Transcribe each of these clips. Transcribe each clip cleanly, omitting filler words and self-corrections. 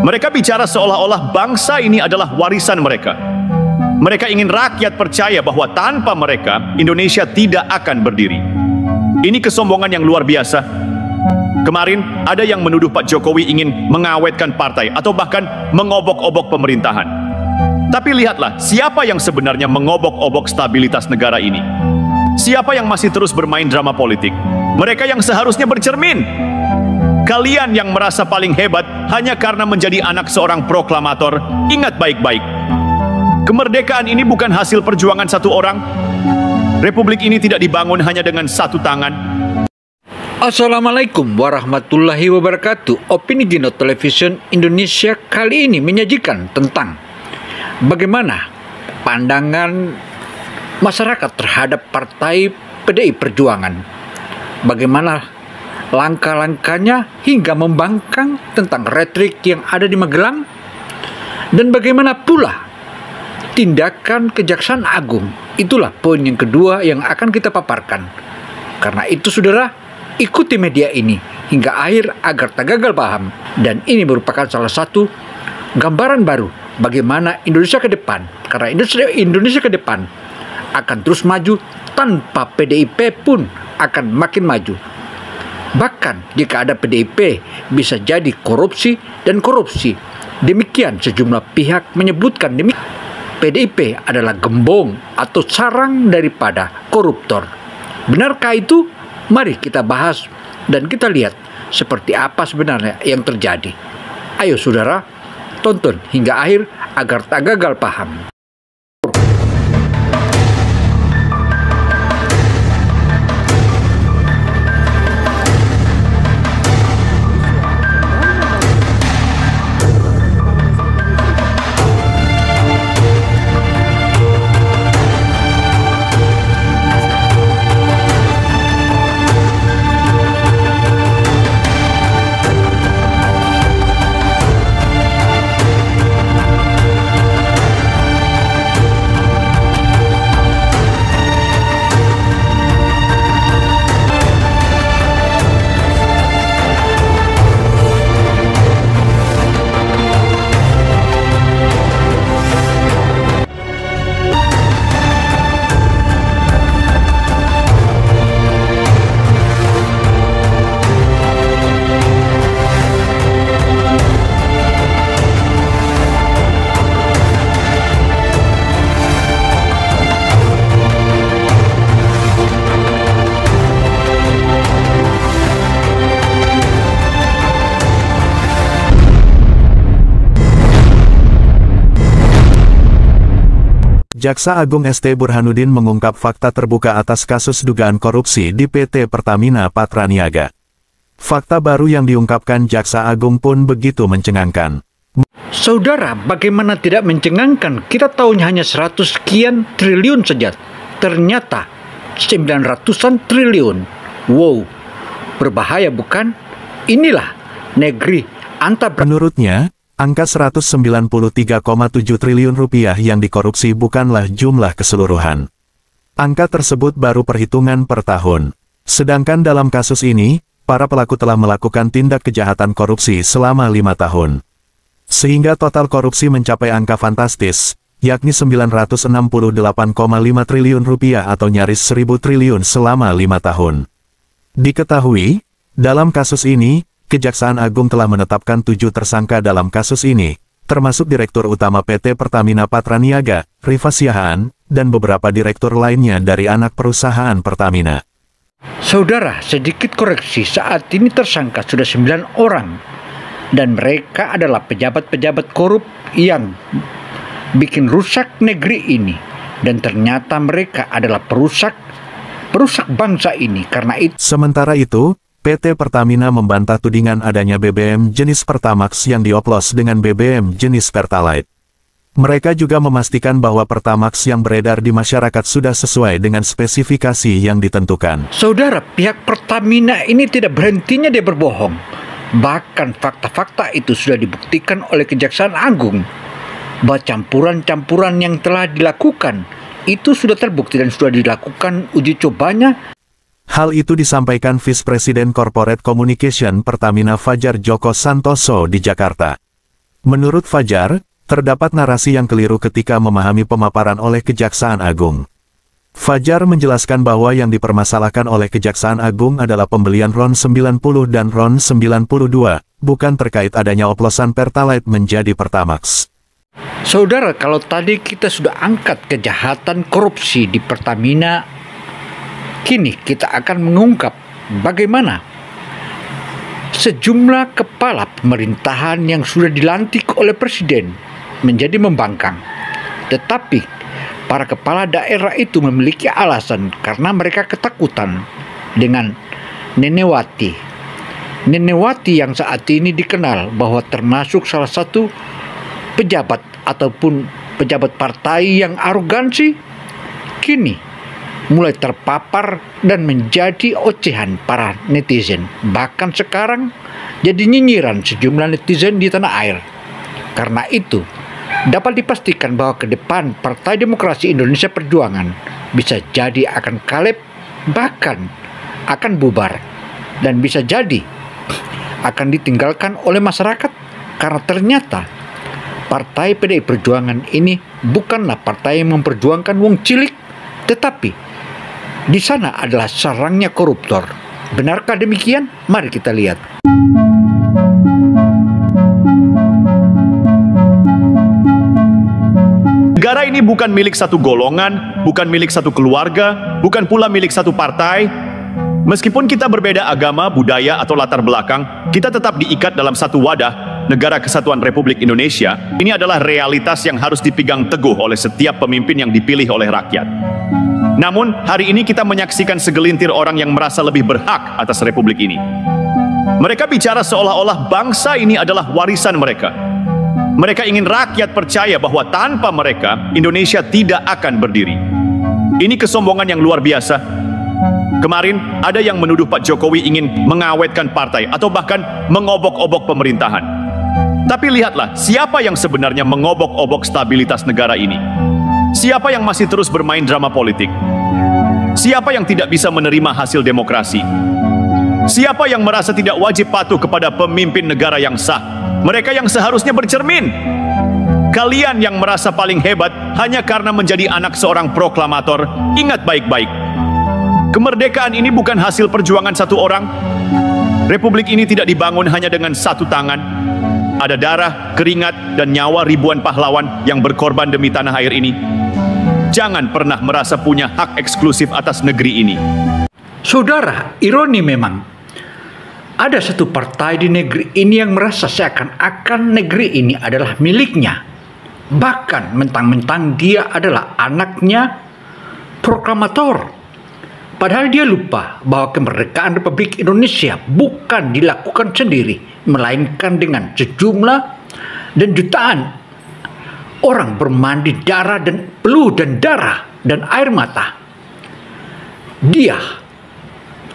Mereka bicara seolah-olah bangsa ini adalah warisan mereka. Mereka ingin rakyat percaya bahwa tanpa mereka, Indonesia tidak akan berdiri. Ini kesombongan yang luar biasa. Kemarin, ada yang menuduh Pak Jokowi ingin mengawetkan partai atau bahkan mengobok-obok pemerintahan. Tapi lihatlah, siapa yang sebenarnya mengobok-obok stabilitas negara ini? Siapa yang masih terus bermain drama politik? Mereka yang seharusnya bercermin. Kalian yang merasa paling hebat hanya karena menjadi anak seorang proklamator, ingat baik-baik. Kemerdekaan ini bukan hasil perjuangan satu orang. Republik ini tidak dibangun hanya dengan satu tangan. Assalamualaikum warahmatullahi wabarakatuh. Opini Gino Television Indonesia kali ini menyajikan tentang bagaimana pandangan masyarakat terhadap partai PDI Perjuangan. Bagaimana langkah-langkahnya hingga membangkang tentang retorik yang ada di Magelang. Dan bagaimana pula tindakan Kejaksaan Agung. Itulah poin yang kedua yang akan kita paparkan. Karena itu saudara, ikuti media ini hingga akhir agar tak gagal paham. Dan ini merupakan salah satu gambaran baru bagaimana Indonesia ke depan. Karena Indonesia ke depan akan terus maju, tanpa PDIP pun akan makin maju. Bahkan jika ada PDIP bisa jadi korupsi dan korupsi. Demikian sejumlah pihak menyebutkan PDIP adalah gembong atau sarang daripada koruptor. Benarkah itu? Mari kita bahas dan kita lihat seperti apa sebenarnya yang terjadi. Ayo saudara, tonton hingga akhir agar tak gagal paham. Jaksa Agung ST Burhanuddin mengungkap fakta terbuka atas kasus dugaan korupsi di PT Pertamina Patraniaga. Fakta baru yang diungkapkan Jaksa Agung pun begitu mencengangkan. Saudara, bagaimana tidak mencengangkan? Kita tahunya hanya 100 sekian triliun saja. Ternyata 900-an triliun. Wow, berbahaya bukan? Inilah negeri Menurutnya, angka 193,7 triliun rupiah yang dikorupsi bukanlah jumlah keseluruhan. Angka tersebut baru perhitungan per tahun. Sedangkan dalam kasus ini, para pelaku telah melakukan tindak kejahatan korupsi selama 5 tahun. Sehingga total korupsi mencapai angka fantastis, yakni 968,5 triliun rupiah atau nyaris 1.000 triliun selama 5 tahun. Diketahui, dalam kasus ini, Kejaksaan Agung telah menetapkan 7 tersangka dalam kasus ini, termasuk Direktur Utama PT Pertamina Patraniaga, Rifa Siahaan, dan beberapa direktur lainnya dari anak perusahaan Pertamina. Saudara, sedikit koreksi, saat ini tersangka sudah 9 orang. Dan mereka adalah pejabat-pejabat korup yang bikin rusak negeri ini. Dan ternyata mereka adalah perusak bangsa ini. Karena itu. Sementara itu, PT Pertamina membantah tudingan adanya BBM jenis Pertamax yang dioplos dengan BBM jenis Pertalite. Mereka juga memastikan bahwa Pertamax yang beredar di masyarakat sudah sesuai dengan spesifikasi yang ditentukan. Saudara, pihak Pertamina ini tidak berhentinya dia berbohong. Bahkan fakta-fakta itu sudah dibuktikan oleh Kejaksaan Agung. Bahwa campuran-campuran yang telah dilakukan itu sudah terbukti dan sudah dilakukan uji cobanya. Hal itu disampaikan Vice President Corporate Communication Pertamina Fajar Joko Santoso di Jakarta. Menurut Fajar, terdapat narasi yang keliru ketika memahami pemaparan oleh Kejaksaan Agung. Fajar menjelaskan bahwa yang dipermasalahkan oleh Kejaksaan Agung adalah pembelian RON 90 dan RON 92, bukan terkait adanya oplosan Pertalite menjadi Pertamax. Saudara, kalau tadi kita sudah angkat kejahatan korupsi di Pertamina, kini kita akan mengungkap bagaimana sejumlah kepala pemerintahan yang sudah dilantik oleh Presiden menjadi membangkang. Tetapi para kepala daerah itu memiliki alasan karena mereka ketakutan dengan Nenewati. Nenewati yang saat ini dikenal bahwa termasuk salah satu pejabat ataupun pejabat partai yang arogansi, kini mulai terpapar dan menjadi ocehan para netizen. Bahkan sekarang jadi nyinyiran sejumlah netizen di tanah air. Karena itu, dapat dipastikan bahwa ke depan Partai Demokrasi Indonesia Perjuangan bisa jadi akan kalep, bahkan akan bubar, dan bisa jadi akan ditinggalkan oleh masyarakat karena ternyata Partai PDI Perjuangan ini bukanlah partai yang memperjuangkan wong cilik, tetapi di sana adalah sarangnya koruptor. Benarkah demikian? Mari kita lihat. Negara ini bukan milik satu golongan, bukan milik satu keluarga, bukan pula milik satu partai. Meskipun kita berbeda agama, budaya, atau latar belakang, kita tetap diikat dalam satu wadah, Negara Kesatuan Republik Indonesia. Ini adalah realitas yang harus dipegang teguh oleh setiap pemimpin yang dipilih oleh rakyat. Namun, hari ini kita menyaksikan segelintir orang yang merasa lebih berhak atas republik ini. Mereka bicara seolah-olah bangsa ini adalah warisan mereka. Mereka ingin rakyat percaya bahwa tanpa mereka, Indonesia tidak akan berdiri. Ini kesombongan yang luar biasa. Kemarin, ada yang menuduh Pak Jokowi ingin mengawetkan partai atau bahkan mengobok-obok pemerintahan. Tapi lihatlah, siapa yang sebenarnya mengobok-obok stabilitas negara ini? Siapa yang masih terus bermain drama politik? Siapa yang tidak bisa menerima hasil demokrasi? Siapa yang merasa tidak wajib patuh kepada pemimpin negara yang sah? Mereka yang seharusnya bercermin. Kalian yang merasa paling hebat hanya karena menjadi anak seorang proklamator, ingat baik-baik. Kemerdekaan ini bukan hasil perjuangan satu orang. Republik ini tidak dibangun hanya dengan satu tangan. Ada darah, keringat, dan nyawa ribuan pahlawan yang berkorban demi tanah air ini. Jangan pernah merasa punya hak eksklusif atas negeri ini. Saudara, ironi memang. Ada satu partai di negeri ini yang merasa seakan-akan negeri ini adalah miliknya. Bahkan mentang-mentang dia adalah anaknya proklamator. Padahal dia lupa bahwa kemerdekaan Republik Indonesia bukan dilakukan sendiri, melainkan dengan sejumlah dan jutaan orang bermandi darah dan peluh dan darah dan air mata. Dia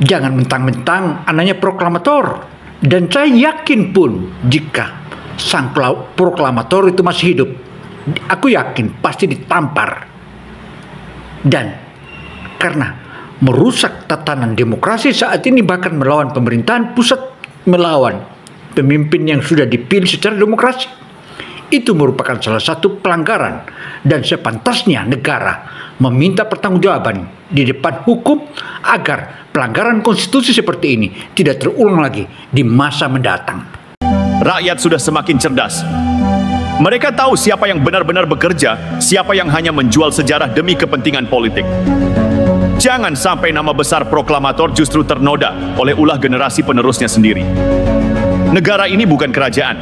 jangan mentang-mentang anaknya proklamator. Dan saya yakin pun jika sang proklamator itu masih hidup, aku yakin pasti ditampar. Dan karena merusak tatanan demokrasi saat ini, bahkan melawan pemerintahan pusat, melawan pemimpin yang sudah dipilih secara demokrasi. Itu merupakan salah satu pelanggaran dan sepantasnya negara meminta pertanggungjawaban di depan hukum agar pelanggaran konstitusi seperti ini tidak terulang lagi di masa mendatang. Rakyat sudah semakin cerdas. Mereka tahu siapa yang benar-benar bekerja, siapa yang hanya menjual sejarah demi kepentingan politik. Jangan sampai nama besar proklamator justru ternoda oleh ulah generasi penerusnya sendiri. Negara ini bukan kerajaan.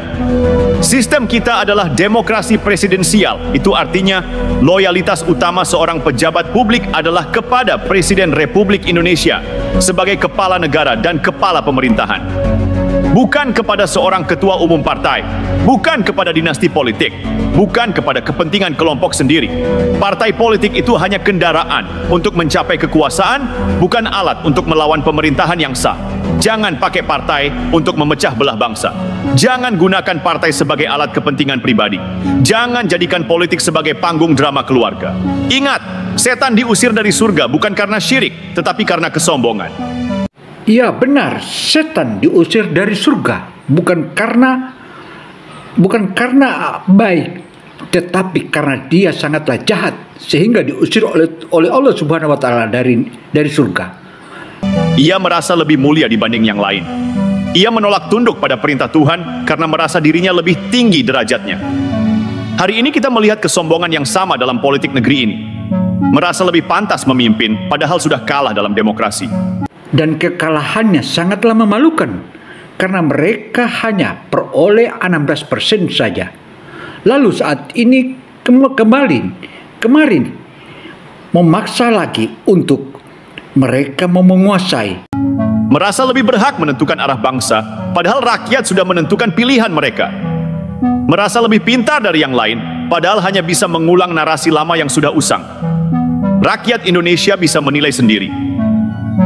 Sistem kita adalah demokrasi presidensial. Itu artinya loyalitas utama seorang pejabat publik adalah kepada Presiden Republik Indonesia sebagai kepala negara dan kepala pemerintahan. Bukan kepada seorang ketua umum partai, bukan kepada dinasti politik, bukan kepada kepentingan kelompok sendiri. Partai politik itu hanya kendaraan untuk mencapai kekuasaan, bukan alat untuk melawan pemerintahan yang sah. Jangan pakai partai untuk memecah belah bangsa. Jangan gunakan partai sebagai alat kepentingan pribadi. Jangan jadikan politik sebagai panggung drama keluarga. Ingat, setan diusir dari surga bukan karena syirik, tetapi karena kesombongan. Ya benar, setan diusir dari surga bukan karena Bukan karena baik, tetapi karena dia sangatlah jahat sehingga diusir oleh Allah Subhanahu wa taala dari surga. Ia merasa lebih mulia dibanding yang lain. Ia menolak tunduk pada perintah Tuhan karena merasa dirinya lebih tinggi derajatnya. Hari ini kita melihat kesombongan yang sama dalam politik negeri ini. Merasa lebih pantas memimpin padahal sudah kalah dalam demokrasi. Dan kekalahannya sangatlah memalukan karena mereka hanya peroleh 16% saja. Lalu saat ini kemarin memaksa lagi untuk mereka mau menguasai. Merasa lebih berhak menentukan arah bangsa, padahal rakyat sudah menentukan pilihan mereka. Merasa lebih pintar dari yang lain, padahal hanya bisa mengulang narasi lama yang sudah usang. Rakyat Indonesia bisa menilai sendiri.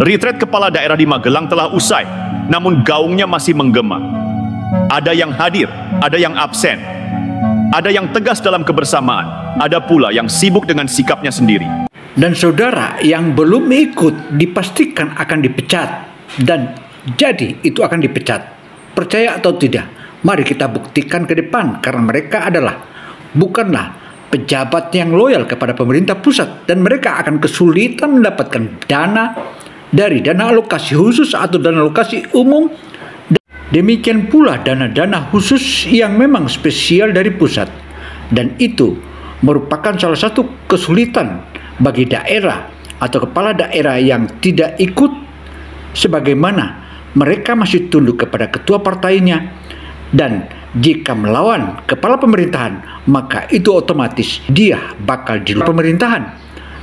Retret kepala daerah di Magelang telah usai, namun gaungnya masih menggema. Ada yang hadir, ada yang absen. Ada yang tegas dalam kebersamaan, ada pula yang sibuk dengan sikapnya sendiri. Dan saudara yang belum ikut dipastikan akan dipecat. Dan jadi itu akan dipecat. Percaya atau tidak, mari kita buktikan ke depan karena mereka bukanlah pejabat yang loyal kepada pemerintah pusat dan mereka akan kesulitan mendapatkan dana dari dana alokasi khusus atau dana alokasi umum. Demikian pula dana-dana khusus yang memang spesial dari pusat. Dan itu merupakan salah satu kesulitan bagi daerah atau kepala daerah yang tidak ikut, sebagaimana mereka masih tunduk kepada ketua partainya, dan jika melawan kepala pemerintahan maka itu otomatis dia bakal di luar pemerintahan.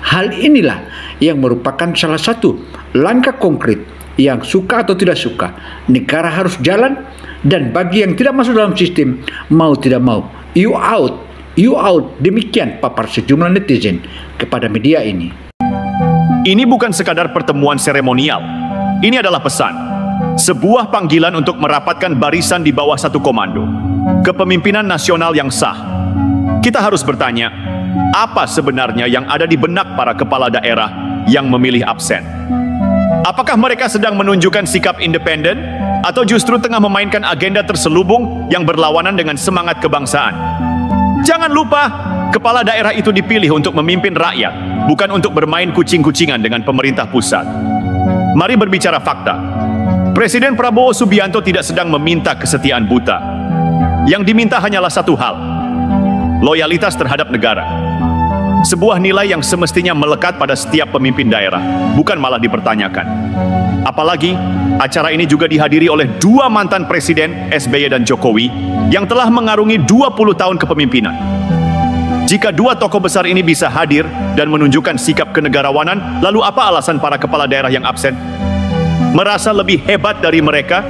Hal inilah yang merupakan salah satu langkah konkret yang suka atau tidak suka negara harus jalan, dan bagi yang tidak masuk dalam sistem, mau tidak mau you out. Demikian papar sejumlah netizen kepada media ini. Ini bukan sekadar pertemuan seremonial. Ini adalah pesan, sebuah panggilan untuk merapatkan barisan di bawah satu komando, kepemimpinan nasional yang sah. Kita harus bertanya, apa sebenarnya yang ada di benak para kepala daerah yang memilih absen? Apakah mereka sedang menunjukkan sikap independen, atau justru tengah memainkan agenda terselubung yang berlawanan dengan semangat kebangsaan? Jangan lupa, kepala daerah itu dipilih untuk memimpin rakyat, bukan untuk bermain kucing-kucingan dengan pemerintah pusat. Mari berbicara fakta. Presiden Prabowo Subianto tidak sedang meminta kesetiaan buta. Yang diminta hanyalah satu hal, loyalitas terhadap negara. Sebuah nilai yang semestinya melekat pada setiap pemimpin daerah, bukan malah dipertanyakan. Apalagi, acara ini juga dihadiri oleh dua mantan presiden, SBY dan Jokowi, yang telah mengarungi 20 tahun kepemimpinan. Jika dua tokoh besar ini bisa hadir dan menunjukkan sikap kenegarawanan, lalu apa alasan para kepala daerah yang absen? Merasa lebih hebat dari mereka?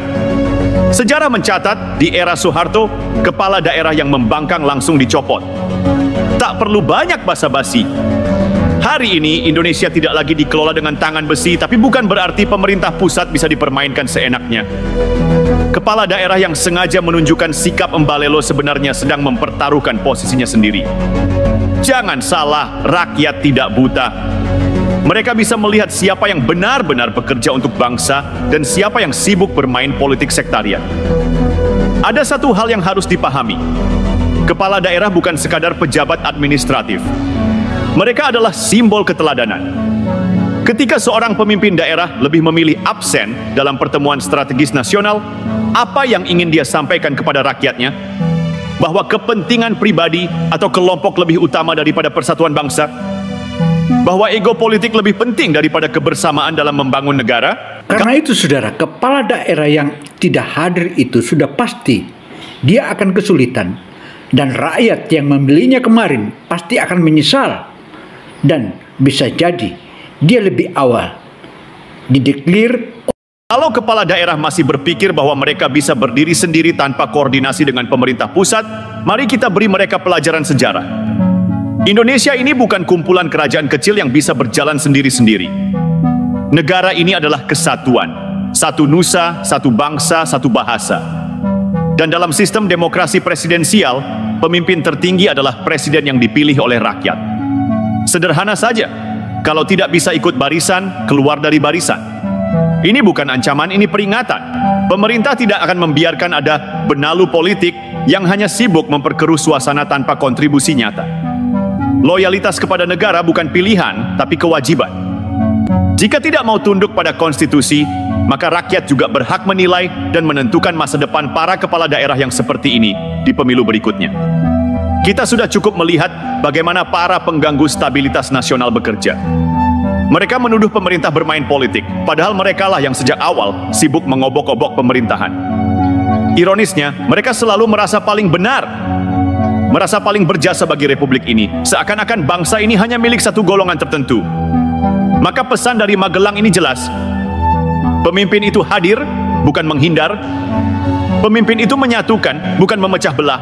Sejarah mencatat, di era Soeharto, kepala daerah yang membangkang langsung dicopot. Tak perlu banyak basa-basi. Hari ini Indonesia tidak lagi dikelola dengan tangan besi, tapi bukan berarti pemerintah pusat bisa dipermainkan seenaknya. Kepala daerah yang sengaja menunjukkan sikap embalelo sebenarnya sedang mempertaruhkan posisinya sendiri. Jangan salah, rakyat tidak buta. Mereka bisa melihat siapa yang benar-benar bekerja untuk bangsa dan siapa yang sibuk bermain politik sektarian. Ada satu hal yang harus dipahami. Kepala daerah bukan sekadar pejabat administratif. Mereka adalah simbol keteladanan. Ketika seorang pemimpin daerah lebih memilih absen dalam pertemuan strategis nasional, apa yang ingin dia sampaikan kepada rakyatnya? Bahwa kepentingan pribadi atau kelompok lebih utama daripada persatuan bangsa? Bahwa ego politik lebih penting daripada kebersamaan dalam membangun negara? Karena itu saudara, kepala daerah yang tidak hadir itu sudah pasti dia akan kesulitan. Dan rakyat yang memilihnya kemarin pasti akan menyesal. Dan bisa jadi dia lebih awal dideklir. Kalau kepala daerah masih berpikir bahwa mereka bisa berdiri sendiri tanpa koordinasi dengan pemerintah pusat, mari kita beri mereka pelajaran sejarah. Indonesia ini bukan kumpulan kerajaan kecil yang bisa berjalan sendiri-sendiri. Negara ini adalah kesatuan, satu nusa, satu bangsa, satu bahasa. Dan dalam sistem demokrasi presidensial, pemimpin tertinggi adalah presiden yang dipilih oleh rakyat. Sederhana saja, kalau tidak bisa ikut barisan, keluar dari barisan. Ini bukan ancaman, ini peringatan. Pemerintah tidak akan membiarkan ada benalu politik yang hanya sibuk memperkeruh suasana tanpa kontribusi nyata. Loyalitas kepada negara bukan pilihan, tapi kewajiban. Jika tidak mau tunduk pada konstitusi, maka rakyat juga berhak menilai dan menentukan masa depan para kepala daerah yang seperti ini di pemilu berikutnya. Kita sudah cukup melihat bagaimana para pengganggu stabilitas nasional bekerja. Mereka menuduh pemerintah bermain politik, padahal merekalah yang sejak awal sibuk mengobok-obok pemerintahan. Ironisnya, mereka selalu merasa paling benar, merasa paling berjasa bagi republik ini, seakan-akan bangsa ini hanya milik satu golongan tertentu. Maka pesan dari Magelang ini jelas. Pemimpin itu hadir, bukan menghindar. Pemimpin itu menyatukan, bukan memecah belah.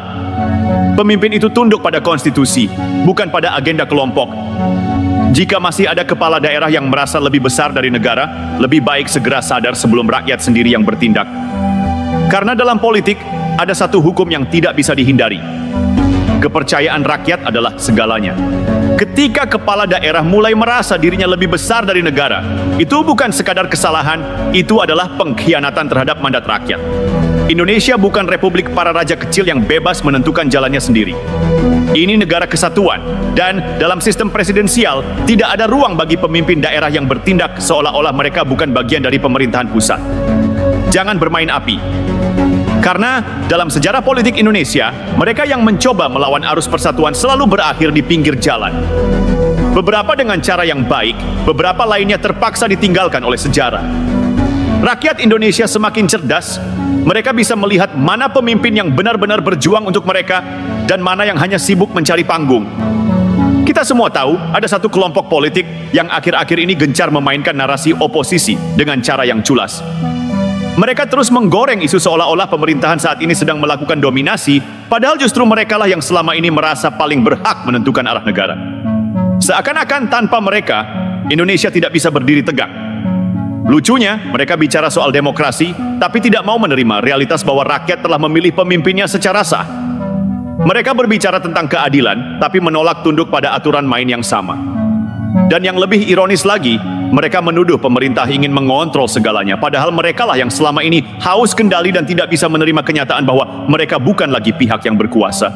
Pemimpin itu tunduk pada konstitusi, bukan pada agenda kelompok. Jika masih ada kepala daerah yang merasa lebih besar dari negara, lebih baik segera sadar sebelum rakyat sendiri yang bertindak. Karena dalam politik, ada satu hukum yang tidak bisa dihindari. Kepercayaan rakyat adalah segalanya. Ketika kepala daerah mulai merasa dirinya lebih besar dari negara, itu bukan sekadar kesalahan, itu adalah pengkhianatan terhadap mandat rakyat. Indonesia bukan republik para raja kecil yang bebas menentukan jalannya sendiri. Ini negara kesatuan, dan dalam sistem presidensial, tidak ada ruang bagi pemimpin daerah yang bertindak seolah-olah mereka bukan bagian dari pemerintahan pusat. Jangan bermain api. Karena dalam sejarah politik Indonesia, mereka yang mencoba melawan arus persatuan selalu berakhir di pinggir jalan. Beberapa dengan cara yang baik, beberapa lainnya terpaksa ditinggalkan oleh sejarah. Rakyat Indonesia semakin cerdas, mereka bisa melihat mana pemimpin yang benar-benar berjuang untuk mereka dan mana yang hanya sibuk mencari panggung. Kita semua tahu ada satu kelompok politik yang akhir-akhir ini gencar memainkan narasi oposisi dengan cara yang culas. Mereka terus menggoreng isu seolah-olah pemerintahan saat ini sedang melakukan dominasi, padahal justru merekalah yang selama ini merasa paling berhak menentukan arah negara. Seakan-akan tanpa mereka, Indonesia tidak bisa berdiri tegak. Lucunya, mereka bicara soal demokrasi, tapi tidak mau menerima realitas bahwa rakyat telah memilih pemimpinnya secara sah. Mereka berbicara tentang keadilan, tapi menolak tunduk pada aturan main yang sama. Dan yang lebih ironis lagi, mereka menuduh pemerintah ingin mengontrol segalanya, padahal merekalah yang selama ini haus kendali dan tidak bisa menerima kenyataan bahwa mereka bukan lagi pihak yang berkuasa.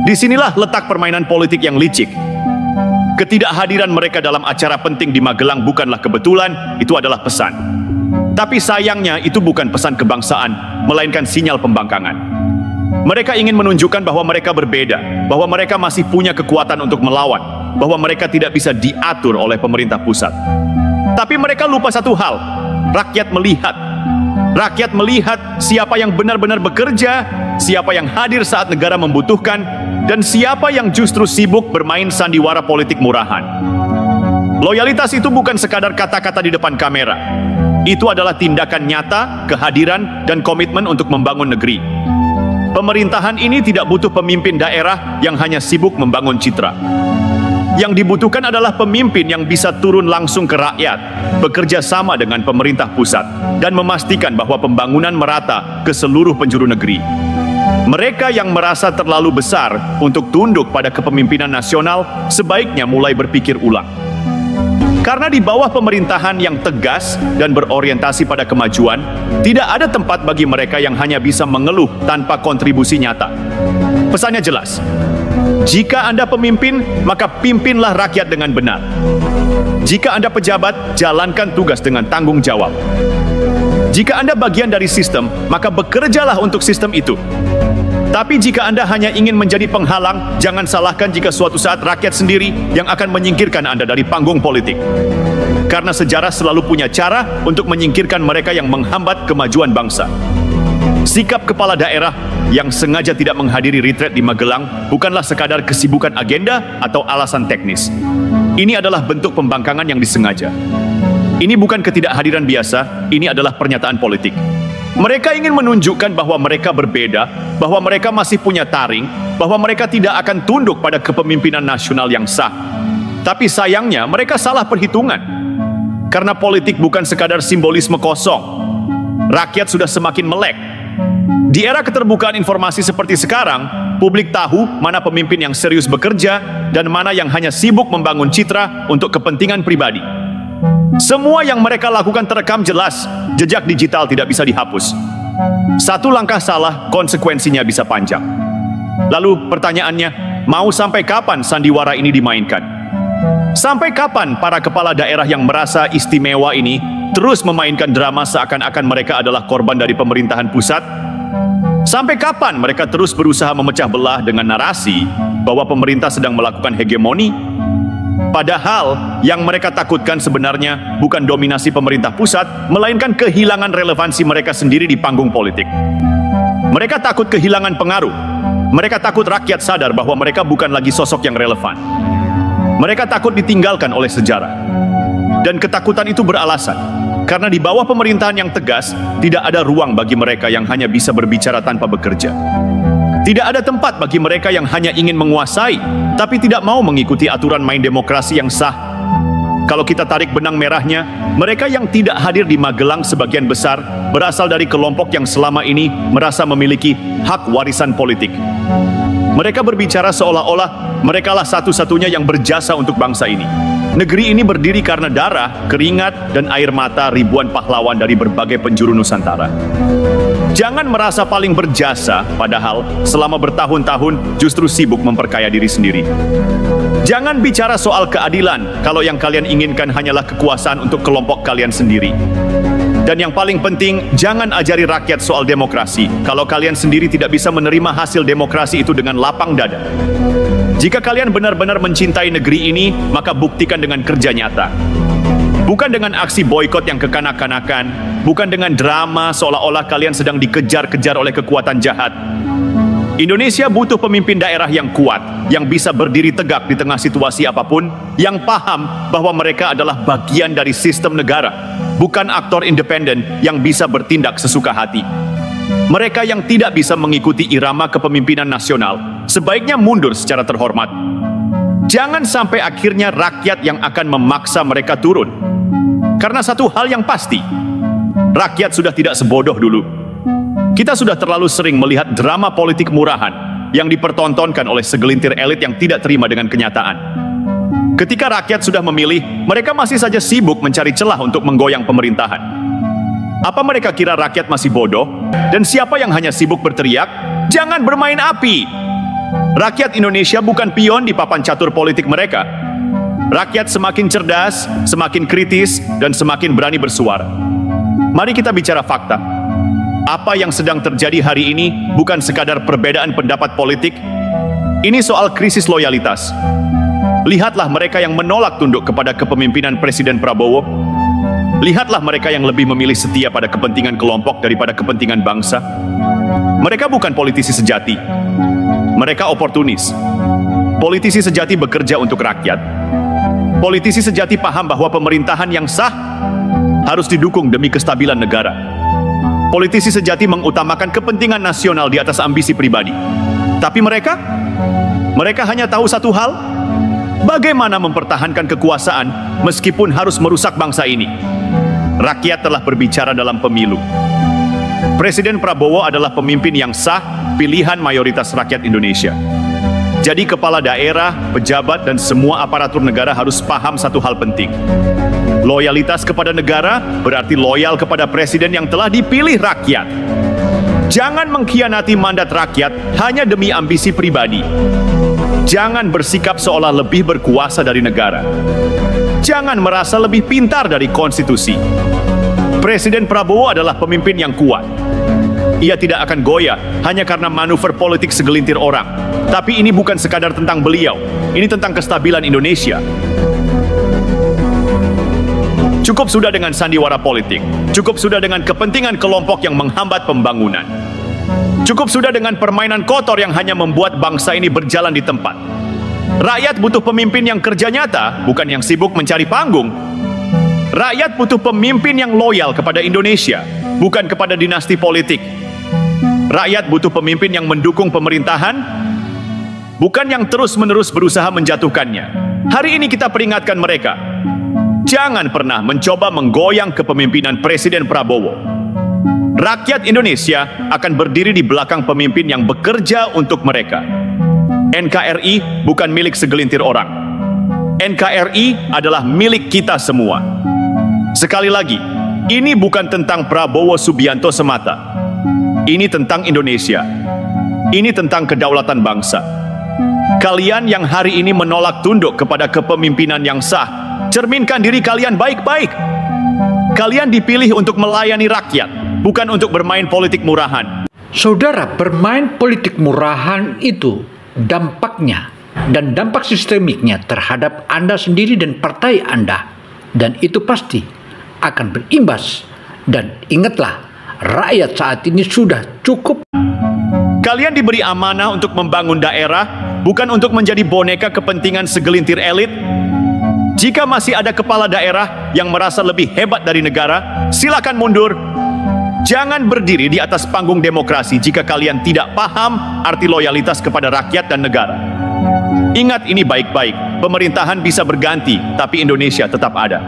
Disinilah letak permainan politik yang licik. Ketidakhadiran mereka dalam acara penting di Magelang bukanlah kebetulan, itu adalah pesan. Tapi sayangnya itu bukan pesan kebangsaan, melainkan sinyal pembangkangan. Mereka ingin menunjukkan bahwa mereka berbeda, bahwa mereka masih punya kekuatan untuk melawan, bahwa mereka tidak bisa diatur oleh pemerintah pusat. Tapi mereka lupa satu hal, rakyat melihat. Rakyat melihat siapa yang benar-benar bekerja, siapa yang hadir saat negara membutuhkan, dan siapa yang justru sibuk bermain sandiwara politik murahan. Loyalitas itu bukan sekadar kata-kata di depan kamera. Itu adalah tindakan nyata, kehadiran, dan komitmen untuk membangun negeri. Pemerintahan ini tidak butuh pemimpin daerah yang hanya sibuk membangun citra. Yang dibutuhkan adalah pemimpin yang bisa turun langsung ke rakyat, bekerja sama dengan pemerintah pusat, dan memastikan bahwa pembangunan merata ke seluruh penjuru negeri. Mereka yang merasa terlalu besar untuk tunduk pada kepemimpinan nasional sebaiknya mulai berpikir ulang. Karena di bawah pemerintahan yang tegas dan berorientasi pada kemajuan, tidak ada tempat bagi mereka yang hanya bisa mengeluh tanpa kontribusi nyata. Pesannya jelas. Jika Anda pemimpin, maka pimpinlah rakyat dengan benar. Jika Anda pejabat, jalankan tugas dengan tanggung jawab. Jika Anda bagian dari sistem, maka bekerjalah untuk sistem itu. Tapi jika Anda hanya ingin menjadi penghalang, jangan salahkan jika suatu saat rakyat sendiri yang akan menyingkirkan Anda dari panggung politik. Karena sejarah selalu punya cara untuk menyingkirkan mereka yang menghambat kemajuan bangsa. Sikap kepala daerah yang sengaja tidak menghadiri retreat di Magelang bukanlah sekadar kesibukan agenda atau alasan teknis. Ini adalah bentuk pembangkangan yang disengaja. Ini bukan ketidakhadiran biasa, ini adalah pernyataan politik. Mereka ingin menunjukkan bahwa mereka berbeda, bahwa mereka masih punya taring, bahwa mereka tidak akan tunduk pada kepemimpinan nasional yang sah. Tapi sayangnya mereka salah perhitungan. Karena politik bukan sekadar simbolisme kosong. Rakyat sudah semakin melek. Di era keterbukaan informasi seperti sekarang, publik tahu mana pemimpin yang serius bekerja dan mana yang hanya sibuk membangun citra untuk kepentingan pribadi. Semua yang mereka lakukan terekam jelas, jejak digital tidak bisa dihapus. Satu langkah salah, konsekuensinya bisa panjang. Lalu pertanyaannya, mau sampai kapan sandiwara ini dimainkan? Sampai kapan para kepala daerah yang merasa istimewa ini terus memainkan drama seakan-akan mereka adalah korban dari pemerintahan pusat? Sampai kapan mereka terus berusaha memecah belah dengan narasi bahwa pemerintah sedang melakukan hegemoni? Padahal yang mereka takutkan sebenarnya bukan dominasi pemerintah pusat, melainkan kehilangan relevansi mereka sendiri di panggung politik. Mereka takut kehilangan pengaruh. Mereka takut rakyat sadar bahwa mereka bukan lagi sosok yang relevan. Mereka takut ditinggalkan oleh sejarah. Dan ketakutan itu beralasan, karena di bawah pemerintahan yang tegas, tidak ada ruang bagi mereka yang hanya bisa berbicara tanpa bekerja. Tidak ada tempat bagi mereka yang hanya ingin menguasai, tapi tidak mau mengikuti aturan main demokrasi yang sah. Kalau kita tarik benang merahnya, mereka yang tidak hadir di Magelang sebagian besar berasal dari kelompok yang selama ini merasa memiliki hak warisan politik. Mereka berbicara seolah-olah merekalah satu-satunya yang berjasa untuk bangsa ini. Negeri ini berdiri karena darah, keringat, dan air mata ribuan pahlawan dari berbagai penjuru Nusantara. Jangan merasa paling berjasa, padahal selama bertahun-tahun justru sibuk memperkaya diri sendiri. Jangan bicara soal keadilan kalau yang kalian inginkan hanyalah kekuasaan untuk kelompok kalian sendiri. Dan yang paling penting, jangan ajari rakyat soal demokrasi kalau kalian sendiri tidak bisa menerima hasil demokrasi itu dengan lapang dada. Jika kalian benar-benar mencintai negeri ini, maka buktikan dengan kerja nyata. Bukan dengan aksi boikot yang kekanak-kanakan, bukan dengan drama seolah-olah kalian sedang dikejar-kejar oleh kekuatan jahat. Indonesia butuh pemimpin daerah yang kuat, yang bisa berdiri tegak di tengah situasi apapun, yang paham bahwa mereka adalah bagian dari sistem negara, bukan aktor independen yang bisa bertindak sesuka hati. Mereka yang tidak bisa mengikuti irama kepemimpinan nasional, sebaiknya mundur secara terhormat. Jangan sampai akhirnya rakyat yang akan memaksa mereka turun. Karena satu hal yang pasti, rakyat sudah tidak sebodoh dulu. Kita sudah terlalu sering melihat drama politik murahan yang dipertontonkan oleh segelintir elit yang tidak terima dengan kenyataan. Ketika rakyat sudah memilih, mereka masih saja sibuk mencari celah untuk menggoyang pemerintahan. Apa mereka kira rakyat masih bodoh? Dan siapa yang hanya sibuk berteriak, "Jangan bermain api"? Rakyat Indonesia bukan pion di papan catur politik mereka. Rakyat semakin cerdas, semakin kritis, dan semakin berani bersuara. Mari kita bicara fakta. Apa yang sedang terjadi hari ini bukan sekadar perbedaan pendapat politik. Ini soal krisis loyalitas. Lihatlah mereka yang menolak tunduk kepada kepemimpinan Presiden Prabowo. Lihatlah mereka yang lebih memilih setia pada kepentingan kelompok daripada kepentingan bangsa. Mereka bukan politisi sejati. Mereka oportunis. Politisi sejati bekerja untuk rakyat. Politisi sejati paham bahwa pemerintahan yang sah harus didukung demi kestabilan negara. Politisi sejati mengutamakan kepentingan nasional di atas ambisi pribadi. Tapi mereka hanya tahu satu hal, bagaimana mempertahankan kekuasaan meskipun harus merusak bangsa ini. Rakyat telah berbicara dalam pemilu. Presiden Prabowo adalah pemimpin yang sah, pilihan mayoritas rakyat Indonesia. Jadi kepala daerah, pejabat, dan semua aparatur negara harus paham satu hal penting. Loyalitas kepada negara berarti loyal kepada presiden yang telah dipilih rakyat. Jangan mengkhianati mandat rakyat hanya demi ambisi pribadi. Jangan bersikap seolah lebih berkuasa dari negara. Jangan merasa lebih pintar dari konstitusi. Presiden Prabowo adalah pemimpin yang kuat. Ia tidak akan goyah hanya karena manuver politik segelintir orang. Tapi ini bukan sekadar tentang beliau. Ini tentang kestabilan Indonesia. Cukup sudah dengan sandiwara politik. Cukup sudah dengan kepentingan kelompok yang menghambat pembangunan. Cukup sudah dengan permainan kotor yang hanya membuat bangsa ini berjalan di tempat. Rakyat butuh pemimpin yang kerja nyata, bukan yang sibuk mencari panggung. Rakyat butuh pemimpin yang loyal kepada Indonesia, bukan kepada dinasti politik. Rakyat butuh pemimpin yang mendukung pemerintahan, bukan yang terus-menerus berusaha menjatuhkannya. Hari ini kita peringatkan mereka, jangan pernah mencoba menggoyang kepemimpinan Presiden Prabowo. Rakyat Indonesia akan berdiri di belakang pemimpin yang bekerja untuk mereka. NKRI bukan milik segelintir orang. NKRI adalah milik kita semua. Sekali lagi, ini bukan tentang Prabowo Subianto semata. Ini tentang Indonesia. Ini tentang kedaulatan bangsa. Kalian yang hari ini menolak tunduk kepada kepemimpinan yang sah, cerminkan diri kalian baik-baik. Kalian dipilih untuk melayani rakyat, bukan untuk bermain politik murahan. Saudara, bermain politik murahan itu dampaknya dan dampak sistemiknya terhadap Anda sendiri dan partai Anda. Dan itu pasti akan berimbas. Dan ingatlah, rakyat saat ini sudah cukup. Kalian diberi amanah untuk membangun daerah, bukan untuk menjadi boneka kepentingan segelintir elit. Jika masih ada kepala daerah yang merasa lebih hebat dari negara, silakan mundur. Jangan berdiri di atas panggung demokrasi jika kalian tidak paham arti loyalitas kepada rakyat dan negara. Ingat ini baik-baik, pemerintahan bisa berganti, tapi Indonesia tetap ada.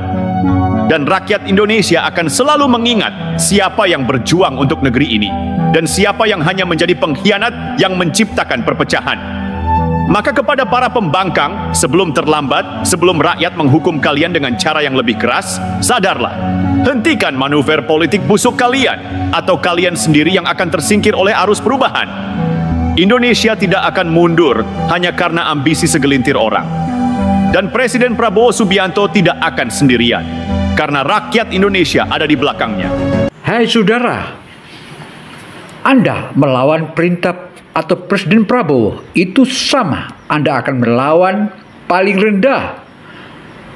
Dan rakyat Indonesia akan selalu mengingat siapa yang berjuang untuk negeri ini, dan siapa yang hanya menjadi pengkhianat yang menciptakan perpecahan. Maka kepada para pembangkang, sebelum terlambat, sebelum rakyat menghukum kalian dengan cara yang lebih keras, sadarlah. Hentikan manuver politik busuk kalian, atau kalian sendiri yang akan tersingkir oleh arus perubahan. Indonesia tidak akan mundur hanya karena ambisi segelintir orang. Dan Presiden Prabowo Subianto tidak akan sendirian, karena rakyat Indonesia ada di belakangnya. Hai saudara, Anda melawan perintah atau Presiden Prabowo itu sama Anda akan melawan paling rendah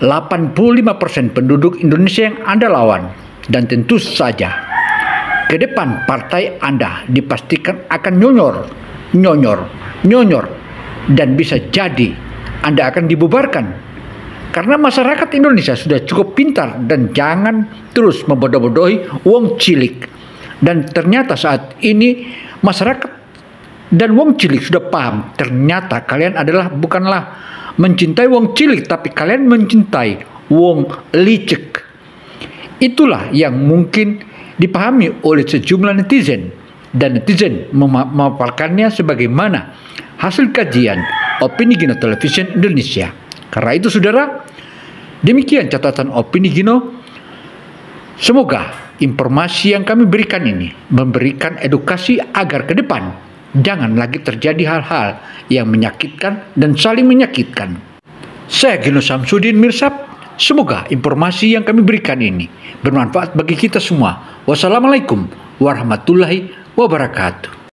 85% penduduk Indonesia yang Anda lawan. Dan tentu saja ke depan partai Anda dipastikan akan nyonyor, dan bisa jadi Anda akan dibubarkan. Karena masyarakat Indonesia sudah cukup pintar dan jangan terus membodoh-bodohi wong cilik. Dan ternyata saat ini masyarakat dan wong cilik sudah paham, ternyata kalian bukanlah mencintai wong cilik, tapi kalian mencintai wong licik. Itulah yang mungkin dipahami oleh sejumlah netizen, dan netizen memaparkannya sebagaimana hasil kajian Opini Gino Television Indonesia. Karena itu saudara, demikian catatan Opini Gino. Semoga informasi yang kami berikan ini memberikan edukasi agar ke depan jangan lagi terjadi hal-hal yang menyakitkan dan saling menyakitkan. Saya Gino Samsudin Mirsab. Semoga informasi yang kami berikan ini bermanfaat bagi kita semua. Wassalamualaikum warahmatullahi wabarakatuh.